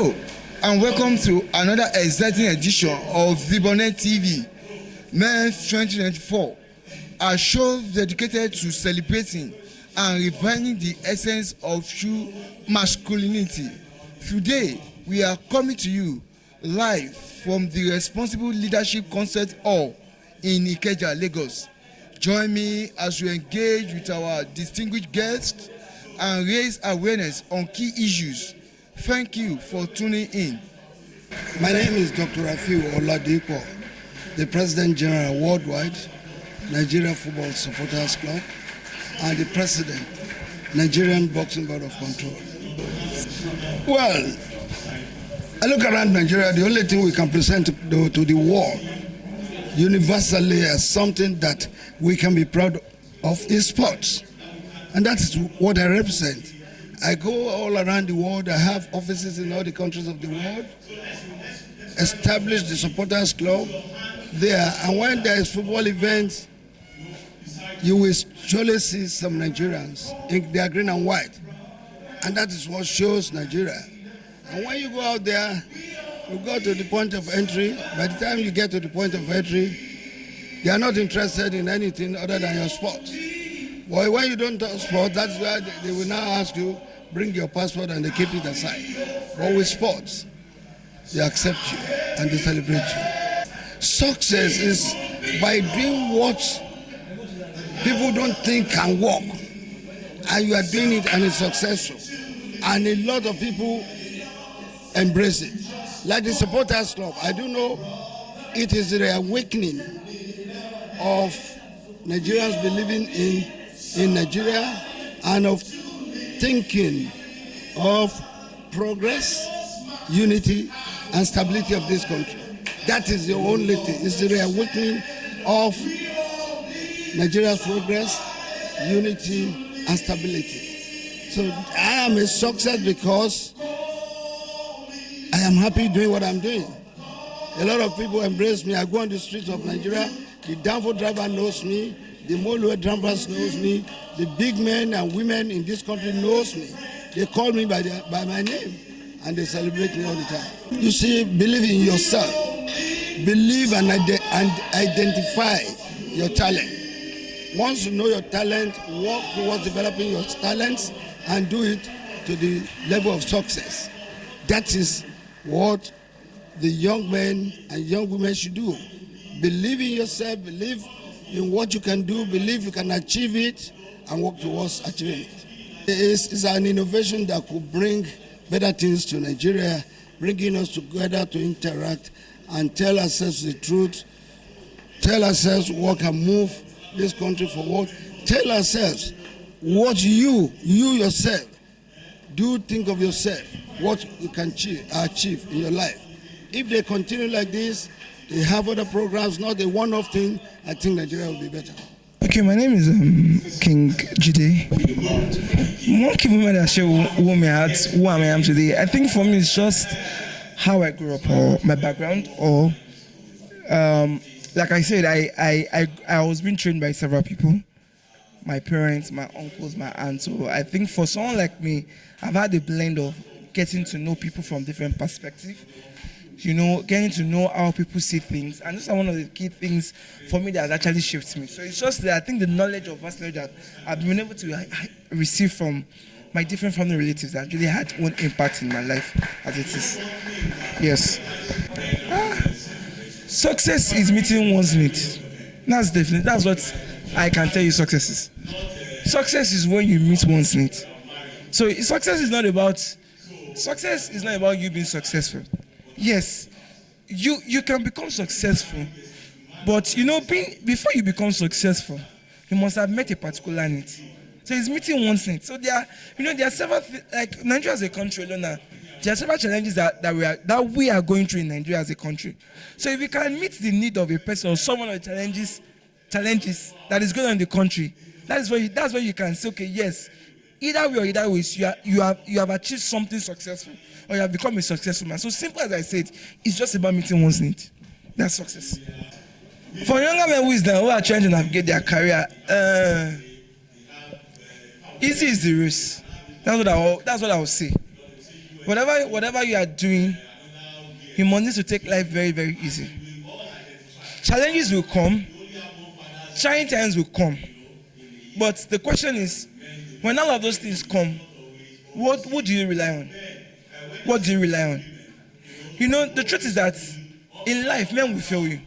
Hello and welcome to another exciting edition of Debonair TV, May 2024, a show dedicated to celebrating and refining the essence of true masculinity. Today, we are coming to you live from the Responsible Leadership Concert Hall in Ikeja, Lagos. Join me as we engage with our distinguished guests and raise awareness on key issues. Thank you for tuning in. My name is Dr. Rafiu Oladipo, the President General Worldwide, Nigeria Football Supporters Club, and the President, Nigerian Boxing Board of Control. Well, I look around Nigeria, the only thing we can present to the world universally as something that we can be proud of is sports. And that is what I represent. I go all around the world. I have offices in all the countries of the world, established the supporters club there. And when there is football events, you will surely see some Nigerians in their green and white. And that is what shows Nigeria. And when you go out there, you go to the point of entry. By the time you get to the point of entry, they are not interested in anything other than your sport. But when you don't talk sport, that's why they will now ask you, bring your passport, and they keep it aside. But with sports, they accept you and they celebrate you. Success is by doing what people don't think can work, and you are doing it and it's successful. And a lot of people embrace it. Like the supporters club, I do know it is the awakening of Nigerians believing in Nigeria and of thinking of progress, unity, and stability of this country. That is the only thing. It's the reawakening of Nigeria's progress, unity, and stability. So I am a success because I am happy doing what I'm doing. A lot of people embrace me. I go on the streets of Nigeria. The Danfo driver knows me. The Moluwe drivers knows me. The big men and women in this country knows me. They call me by my name, and they celebrate me all the time. You see, believe in yourself. Believe and identify your talent. Once you know your talent, work towards developing your talents and do it to the level of success. That is what the young men and young women should do. Believe in yourself, believe in what you can do, believe you can achieve it, and work towards achieving it. It's an innovation that could bring better things to Nigeria, bringing us together to interact and tell ourselves the truth, tell ourselves what can move this country forward, tell ourselves what you yourself, do think of yourself, what you can achieve in your life. If they continue like this, they have other programs, not a one-off thing, I think Nigeria will be better. Okay, my name is King Jide. One key moment that share who I am today, I think for me it's just how I grew up or my background, or like I said, I was being trained by several people, my parents, my uncles, my aunts. So I think for someone like me, I've had a blend of getting to know people from different perspectives. You know, getting to know how people see things, and this is one of the key things for me that has actually shaped me. So it's just that I think the knowledge of vast knowledge that I've been able to receive from my different family relatives that really had one impact in my life as it is. Yes. Success is meeting one's needs. That's definitely, that's what I can tell you success is. Success is when you meet one's needs. So success is not about you being successful. Yes, you can become successful, but you know, before you become successful, you must have met a particular need. So it's meeting one's need. So there are several like Nigeria as a country alone now. There are several challenges that we are going through in Nigeria as a country. So if you can meet the need of a person or someone of the challenges that is going on in the country, that's where you can say, okay, yes, either way or either ways, you have achieved something successful, or you have become a successful man. So simple as I said, it's just about meeting one's need. That's success. For younger men who are trying to navigate their career, easy is the race. That's what I will say. Whatever you are doing, you must need to take life very, very easy. Challenges will come, trying times will come. But the question is, when all of those things come, what do you rely on? What do you rely on? You know, the truth is that in life, men will fail you.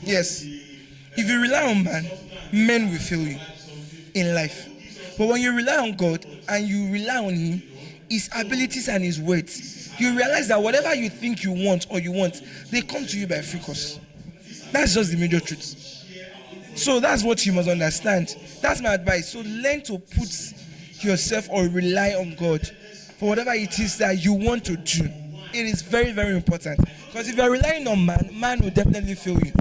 Yes. If you rely on man, men will fail you in life. But when you rely on God and you rely on him, his abilities and his words, you realize that whatever you think you want, they come to you by free course. That's just the major truth. So that's what you must understand. That's my advice. So learn to put yourself or rely on God for whatever it is that you want to do. It is very, very important. Because if you're relying on man will definitely fail you.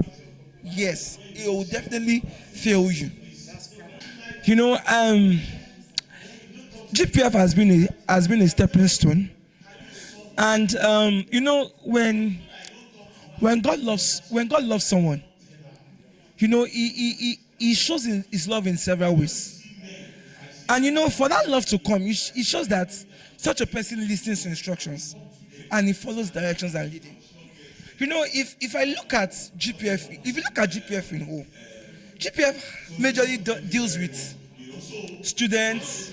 Yes, it will definitely fail you. You know, GPF has been a stepping stone. And you know, when God loves someone, you know, he shows his love in several ways. And you know, for that love to come, it shows that such a person listens to instructions and he follows directions and leading. You know, if I look at GPF, if you look at GPF in whole, GPF majorly deals with students,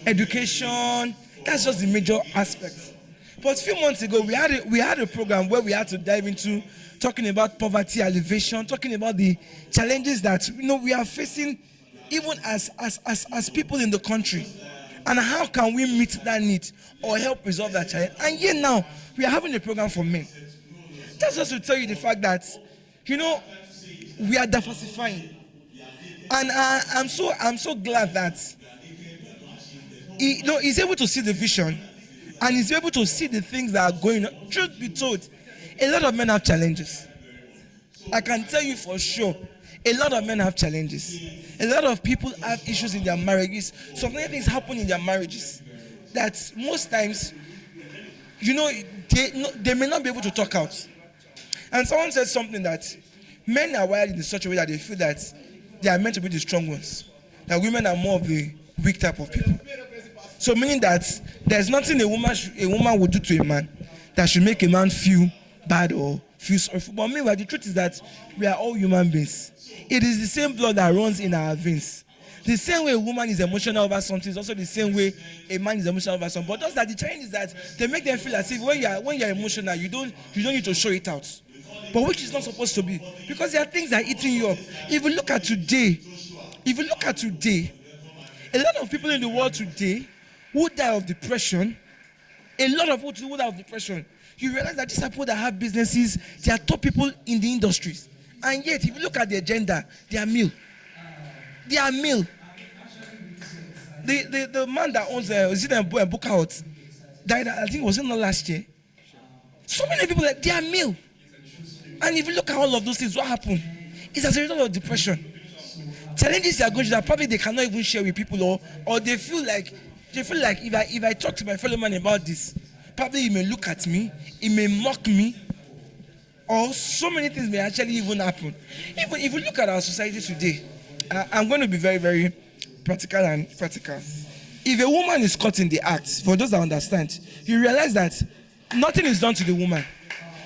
education. That's just the major aspect. But a few months ago, we had a program where we had to dive into talking about poverty alleviation, talking about the challenges that, you know, we are facing even as people in the country, and how can we meet that need or help resolve that challenge. And yet now we are having a program for men. That's just to tell you the fact that, you know, we are diversifying, and I'm so glad that he's able to see the vision and he's able to see the things that are going on. Truth be told, a lot of men have challenges. I can tell you for sure, a lot of men have challenges. A lot of people have issues in their marriages. So many things happen in their marriages that most times, you know, they may not be able to talk out. And someone said something that men are wired in such a way that they feel that they are meant to be the strong ones. That women are more of the weak type of people. So meaning that there's nothing a woman would do to a man that should make a man feel bad or feel sorry for. But meanwhile, the truth is that we are all human beings. It is the same blood that runs in our veins. The same way a woman is emotional over something is also the same way a man is emotional over something. But just that the challenge is that they make them feel as if when you're emotional, you don't need to show it out. But which is not supposed to be, because there are things that are eating you up. If you look at today, a lot of people in the world today who die of depression, you realize that these are people that have businesses, they are top people in the industries. And yet, if you look at their gender, they are male. The man that owns Book Out died, I think, was it not last year? So many people, they are male. And if you look at all of those things, what happened? It's as a result of depression. Challenges they are going through that probably they cannot even share with people, or they feel like if I talk to my fellow man about this, probably he may look at me, he may mock me, or so many things may actually even happen. Even if you look at our society today, I'm going to be very, very practical. If a woman is caught in the act, for those that understand, you realize that nothing is done to the woman.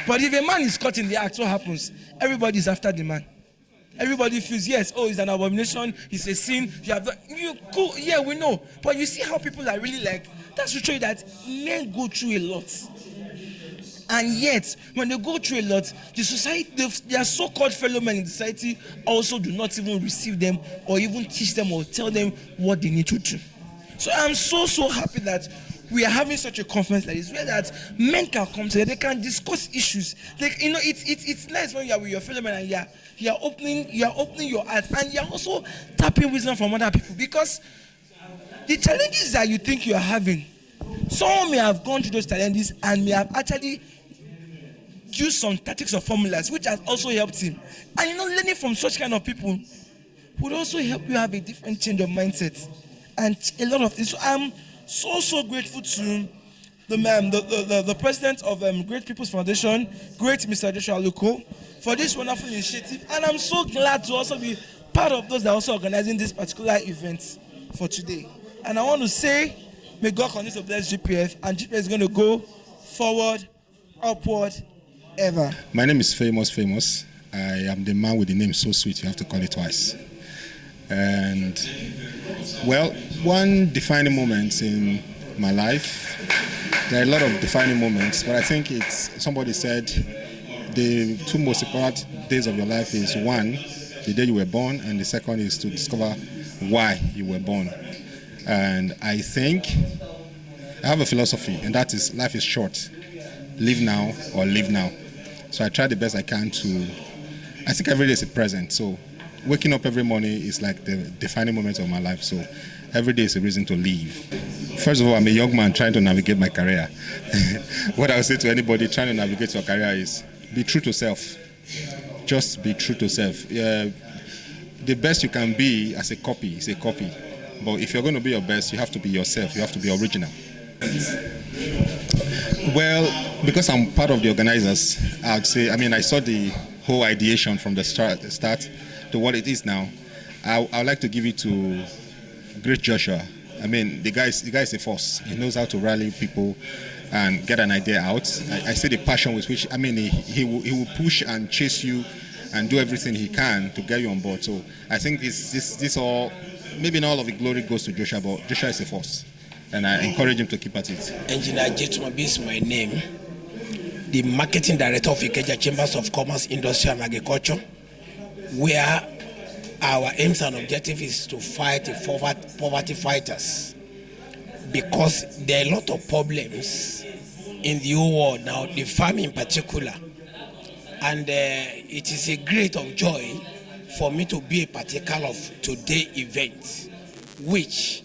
But if a man is caught in the act, what happens? Everybody is after the man. Everybody feels, yes, it's an abomination, it's a sin, cool, yeah, we know. But you see how people are really like, that's to show you that men go through a lot. And yet, when they go through a lot, the society, their so-called fellow men in the society also do not even receive them or even teach them or tell them what they need to do. So I'm so happy that we are having such a conference like this, where that men can come together, they can discuss issues. Like, you know, it's nice when you are with your fellow men and you are opening your heart, and you are also tapping wisdom from other people, because the challenges that you think you are having, someone may have gone through those challenges and may have actually used some tactics or formulas which has also helped him. And you know, learning from such kind of people would also help you have a different change of mindset and a lot of things. So I'm so grateful to the president of Great People's Foundation, great Mr. Joshua Luko, for this wonderful initiative. And I'm so glad to also be part of those that are also organizing this particular event for today. And I want to say May God continue to bless GPF, and GPF is going to go forward, upward, ever. My name is Famous. I am the man with the name so sweet, you have to call it twice. And, well, one defining moment in my life, there are a lot of defining moments, but I think somebody said the two most important days of your life is one, the day you were born, and the second is to discover why you were born. And I think I have a philosophy, and that is life is short. Live now or live now. So I try the best I can to, I think every day is a present. So waking up every morning is like the defining moment of my life. So every day is a reason to live. First of all, I'm a young man trying to navigate my career. What I would say to anybody trying to navigate your career is be true to self. Just be true to self. The best you can be as a copy is a copy. But if you're going to be your best, you have to be yourself. You have to be original. Well, because I'm part of the organizers, I would say, I saw the whole ideation from the start to what it is now. I would like to give it to great Joshua. The guy is a force. He knows how to rally people and get an idea out. I see the passion with which, he will push and chase you and do everything he can to get you on board. So I think this all, maybe not all of the glory goes to Joshua, but Joshua is a force. And I encourage him to keep at it. Engineer Jetumabi is my name, the marketing director of Ikeja Chambers of Commerce, Industry and Agriculture, where our aims and objective is to fight the poverty fighters, because there are a lot of problems in the whole world now, the farm in particular, and it is a great of joy for me to be a partaker of today's event, which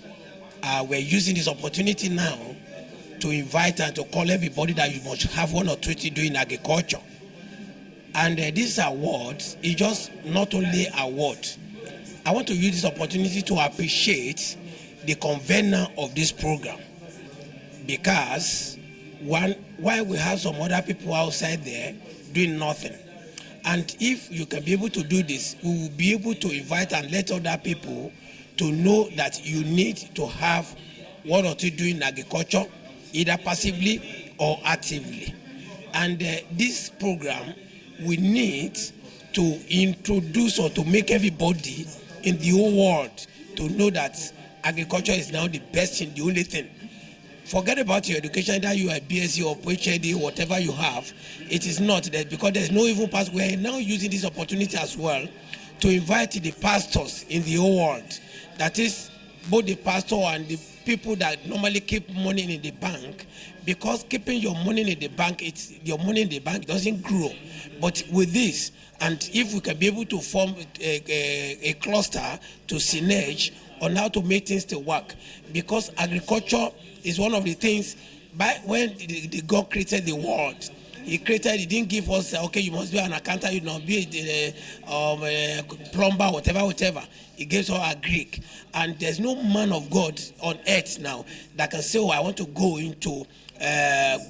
we're using this opportunity now to invite and to call everybody that you must have one or two to do in agriculture. And this award is just not only an award. I want to use this opportunity to appreciate the convener of this program, because while we have some other people outside there doing nothing, and if you can be able to do this, we will be able to invite and let other people to know that you need to have one or two doing agriculture, either passively or actively. And this program, we need to introduce or to make everybody in the whole world to know that agriculture is now the best thing, the only thing. Forget about your education, that you are BSc or PhD, whatever you have. It is not that, because there's no even pass. We are now using this opportunity as well to invite the pastors in the whole world. That is both the pastor and the people that normally keep money in the bank, because keeping your money in the bank, your money in the bank doesn't grow. But with this, and if we can be able to form a cluster to synerge on how to make things to work, because agriculture is one of the things, when the God created the world, he didn't give us, okay, you must be an accountant, you must be a plumber, whatever. He gives us a Greek. And there's no man of God on earth now that can say, I want to go into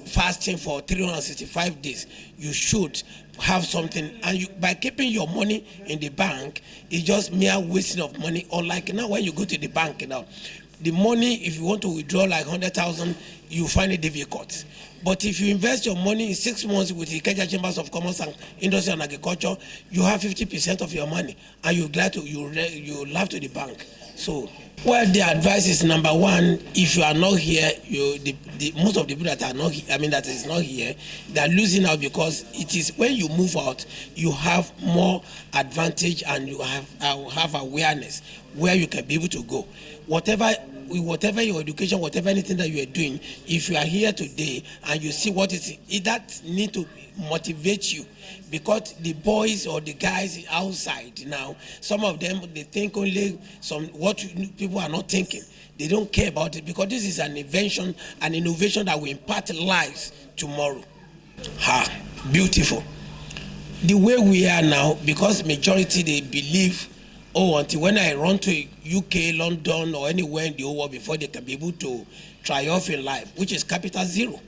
fasting for 365 days. You should have something. And by keeping your money in the bank, it's just mere wasting of money. Unlike now, when you go to the bank now, the money, if you want to withdraw like 100,000, you find it difficult. But if you invest your money in 6 months with the Ikeja Chambers of Commerce and Industry and Agriculture, you have 50% of your money, and you're glad to you love to the bank. So, well, the advice is, number one, if you are not here, most of the people that are not here, that is not here, they are losing out, because it is when you move out, you have more advantage and you have awareness where you can be able to go. Whatever your education, whatever anything that you are doing, if you are here today and you see what is that need to motivate you, because the boys or the guys outside now, some of them, they think only what people are not thinking. They don't care about it, because this is an invention, an innovation that will impact lives tomorrow. Beautiful. The way we are now, because majority, they believe, until when I run to UK, London, or anywhere in the whole world before they can be able to triumph in life, which is capital zero.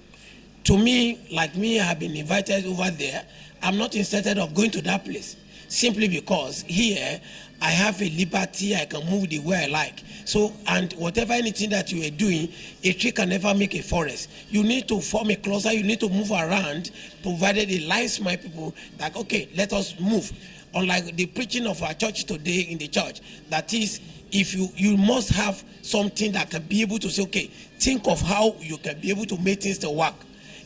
To me, like me, I have been invited over there. I'm not interested of going to that place. simply because here I have a liberty, I can move the way I like. So, and whatever anything that you are doing, a tree can never make a forest. You need to form a cluster, you need to move around, provided it lies my people, like, okay, let us move. Unlike the preaching of our church today in the church, that is, if you must have something that can be able to say, okay, think of how you can be able to make things to work.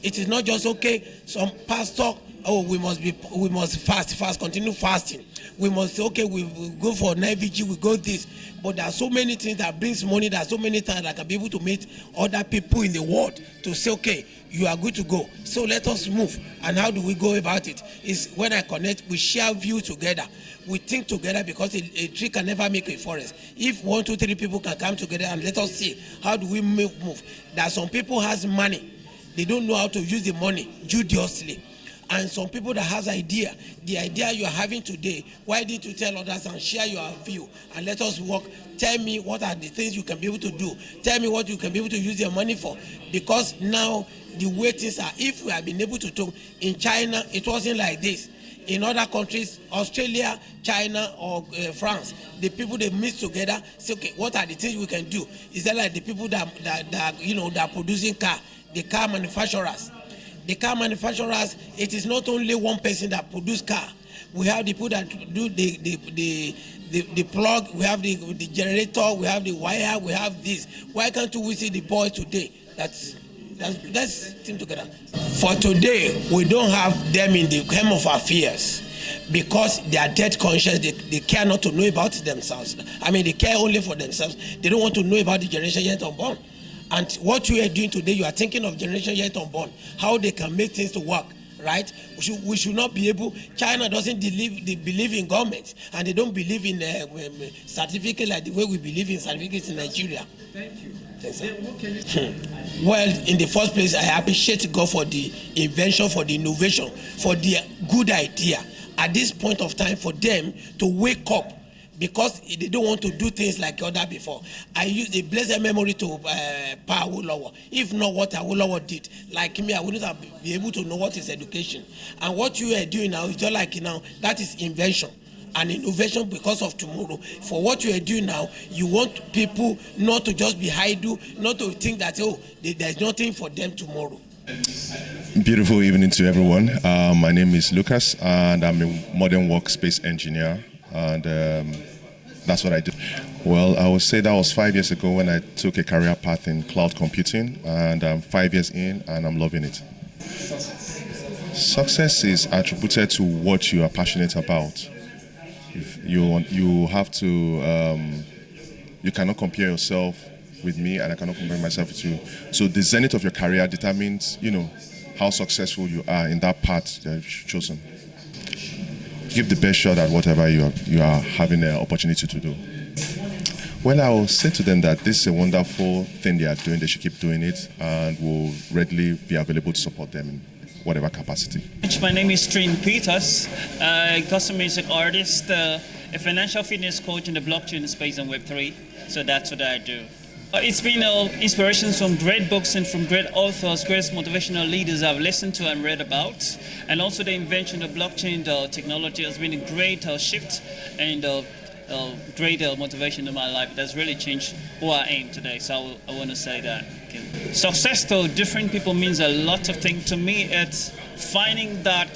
It is not just, okay, some pastor, oh, we must fast, continue fasting. We must say, okay, we go for night vigil, we go this. But there are so many things that brings money, there are so many times that can be able to meet other people in the world to say, okay, you are good to go. So let us move. And how do we go about it? Is when I connect, we share view together. We think together, because a tree can never make a forest. If 1, 2, 3 people can come together and let us see, how do we move? There are some people has money. They don't know how to use the money judiciously. And some people that has idea, the idea you are having today, why did you tell others and share your view and let us work? Tell me what are the things you can be able to do. Tell me what you can be able to use your money for. Because now the way things are, if we have been able to talk, in China, it wasn't like this. In other countries, Australia, China, or France, the people they meet together say, okay, what are the things we can do? Is that like the people that you know, that are producing car, the car manufacturers? The car manufacturers, it is not only one person that produce car. We have the people that do the plug, we have the generator, we have the wire, we have this. Why can't we see the boys today? Let's think together. For today, we don't have them in the helm of affairs because they are dead conscious. They care not to know about themselves. I mean, they care only for themselves. They don't want to know about the generation yet unborn. And what you are doing today, you are thinking of generation yet unborn, how they can make things to work, right? We should not be able. China doesn't believe in government, and they don't believe in certificate like the way we believe in certificates in Nigeria. Thank you. What can you well, in the first place, I appreciate God for the invention, for the innovation, for the good idea. At this point of time, for them to wake up, because they don't want to do things like other before. I use a blessed memory to Pa Awolowo. If not what Awolowo did, like me, I wouldn't have been able to know what is education. And what you are doing now is just like now, that is invention and innovation because of tomorrow. For what you are doing now, you want people not to just be idle, not to think that, oh, there's nothing for them tomorrow. Beautiful evening to everyone. My name is Lucas, and I'm a modern workspace engineer. And that's what I do. Well, I would say that was 5 years ago when I took a career path in cloud computing, and I'm 5 years in and I'm loving it. Success is attributed to what you are passionate about. If you have to, you cannot compare yourself with me, and I cannot compare myself with you. So the zenith of your career determines, how successful you are in that path that you've chosen. Give the best shot at whatever you are having the opportunity to do. Well, I will say to them that this is a wonderful thing they are doing. They should keep doing it, and will readily be available to support them in whatever capacity. My name is Trin Peters, a custom music artist, a financial fitness coach in the blockchain space and Web3. So that's what I do. It's been inspirations from great books and from great authors, great motivational leaders I've listened to and read about. And also the invention of blockchain technology has been a great shift and great motivation in my life. It has really changed who I am today. So I want to say that. Okay. Success to different people means a lot of things. To me, it's finding that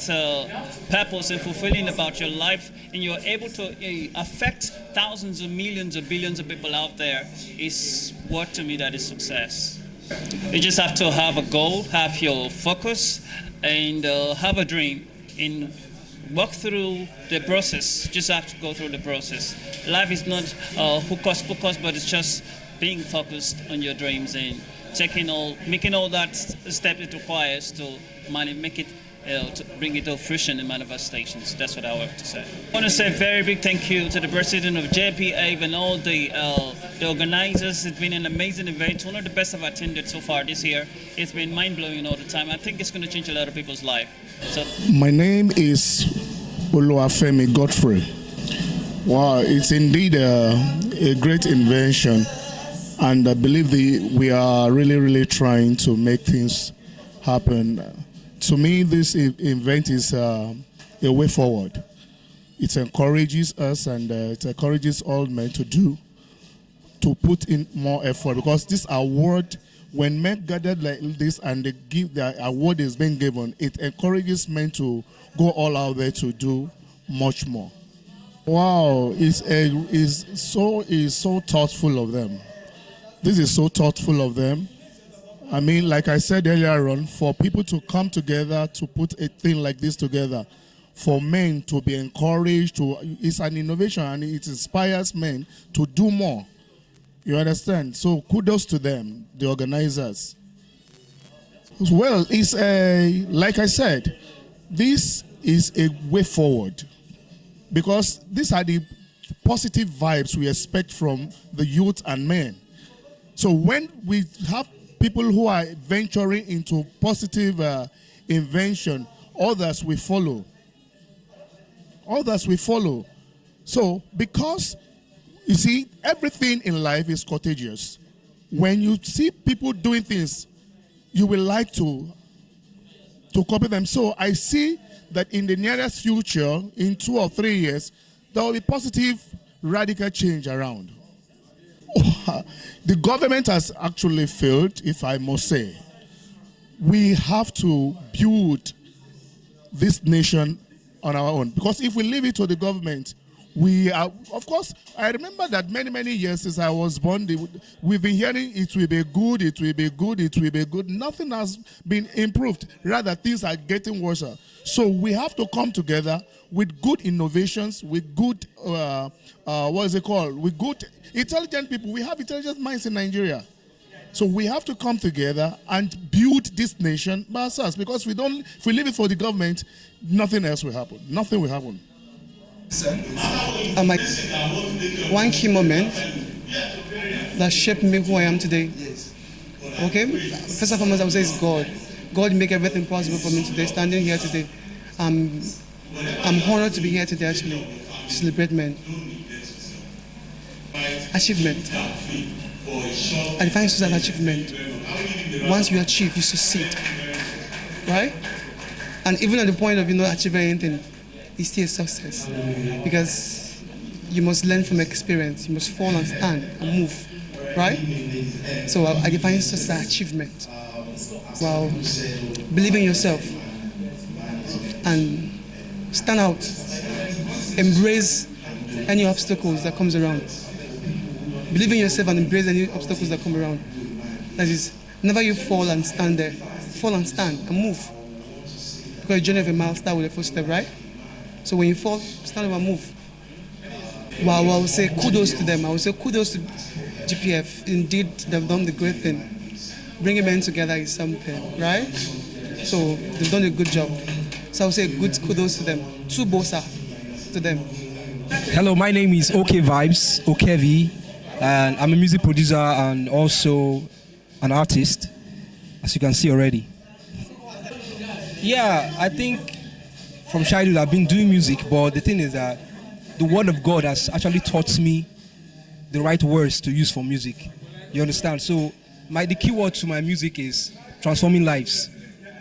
purpose and fulfilling about your life, and you're able to affect thousands of millions of billions of people out there is what to me that is success. You just have to have a goal, have your focus, and have a dream, and walk through the process. Just have to go through the process. Life is not hocus pocus, but it's just being focused on your dreams and making all that step it requires to make it to bring it to fruition in manifestations. That's what I have to say. I want to say a very big thank you to the president of GPF and all the organizers. It's been an amazing event, one of the best I've attended so far this year. It's been mind-blowing all the time. I think it's going to change a lot of people's life. So, my name is Oluwafemi Godfrey. Wow, it's indeed a great invention, and I believe we are really trying to make things happen. To me, this event is a way forward. it encourages us and it encourages all men to put in more effort, because this award, when men gathered like this and they give the award is being given, it encourages men to go all out there to do much more. Wow, is so thoughtful of them. This is so thoughtful of them. I mean, like I said earlier on, for people to come together to put a thing like this together, for men to be encouraged it's an innovation and it inspires men to do more. You understand? So kudos to them, the organizers. Well, it's like I said, this is a way forward, because these are the positive vibes we expect from the youth and men. So when we have people who are venturing into positive invention, others will follow. Others will follow. So because, you see, everything in life is contagious. When you see people doing things, you will like to copy them. So I see that in the nearest future, in 2 or 3 years, there will be positive, radical change around. The government has actually failed, if I must say. We have to build this nation on our own, because if we leave it to the government, we are, of course, I remember that many years since I was born, we've been hearing it will be good, it will be good, it will be good. Nothing has been improved. Rather, things are getting worse. So we have to come together with good innovations, with good, with good, intelligent people. We have intelligent minds in Nigeria. So we have to come together and build this nation by ourselves, because if we leave it for the government, nothing else will happen. Nothing will happen. One key moment that shaped me who I am today. Okay? First and foremost, I would say is God. God make everything possible for me today, standing here today. I'm honored to be here today, actually, to celebrate men. Achievement. I define success as achievement. Once you achieve, you succeed. Right? And even at the point of not achieving anything, it's still a success. Because you must learn from experience. You must fall and stand and move. Right? So I define success as achievement. Well, believe in yourself and stand out. Embrace any obstacles that comes around. Believe in yourself and embrace any obstacles that come around. That is, never you fall and stand there. Fall and stand and move. Because the journey of a mile starts with a footstep, right? So when you fall, stand up and move. Well, I would say kudos to them. I would say kudos to GPF. Indeed, they've done the great thing. Bringing men together is something, right? So they've done a good job. So I would say good kudos to them. Two bossa to them. Hello, my name is OK Vibes, Okevi, and I'm a music producer and also an artist, as you can see already. Yeah, I think from childhood I've been doing music, but the thing is that the word of God has actually taught me the right words to use for music. You understand? So the key word to my music is transforming lives.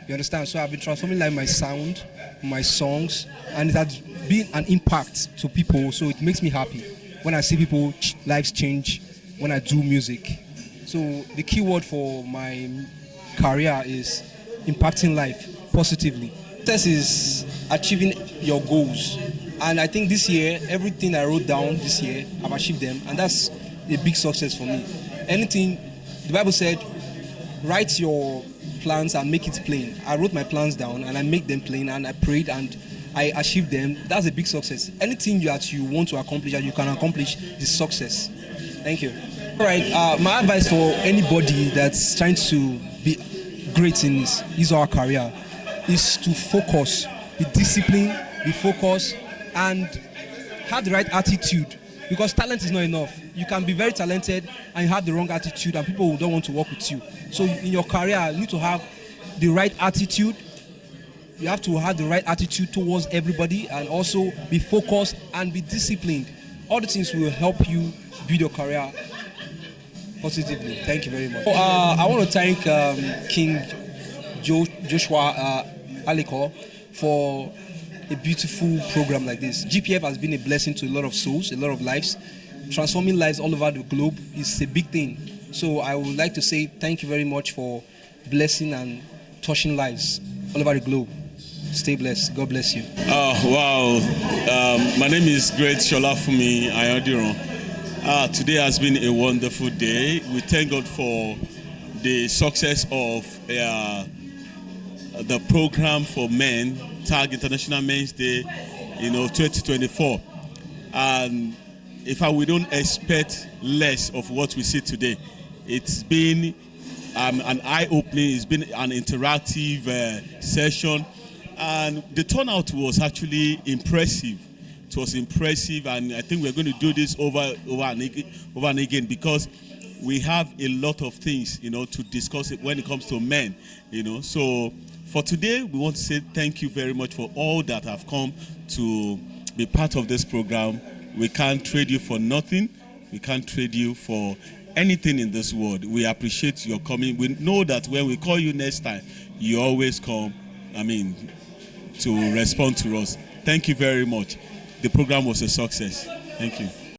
You understand? So I've been transforming like my sound, my songs, and it has been an impact to people. So it makes me happy when I see people lives change when I do music. So the key word for my career is impacting life positively. Success is achieving your goals. And I think this year, everything I wrote down this year, I've achieved them. And that's a big success for me. Anything, the Bible said, write your plans and make it plain. I wrote my plans down and I make them plain and I prayed and I achieved them. That's a big success. Anything that you want to accomplish that you can accomplish is success. Thank you. All right, my advice for anybody that's trying to be great in his or her career is to focus, be disciplined, be focused, and have the right attitude. Because talent is not enough. You can be very talented and you have the wrong attitude and people don't want to work with you. So in your career, you need to have the right attitude. You have to have the right attitude towards everybody and also be focused and be disciplined. All the things will help you build your career positively. Thank you very much. I want to thank King Joshua Aliko for a beautiful program like this. GPF has been a blessing to a lot of souls, a lot of lives. Transforming lives all over the globe is a big thing. So I would like to say thank you very much for blessing and touching lives all over the globe. Stay blessed. God bless you. Wow. My name is Great Shola Fumi Ayodiron. Today has been a wonderful day. We thank God for the success of the program for men, TAG International Men's Day, 2024. And in fact, we don't expect less of what we see today. It's been an eye-opening, it's been an interactive session, and the turnout was actually impressive. It was impressive, and I think we're going to do this over and again because we have a lot of things, to discuss it when it comes to men, So for today, we want to say thank you very much for all that have come to be part of this program. We can't trade you for nothing. We can't trade you for anything in this world. We appreciate your coming. We know that when we call you next time, you always come, to respond to us. Thank you very much. The program was a success. Thank you.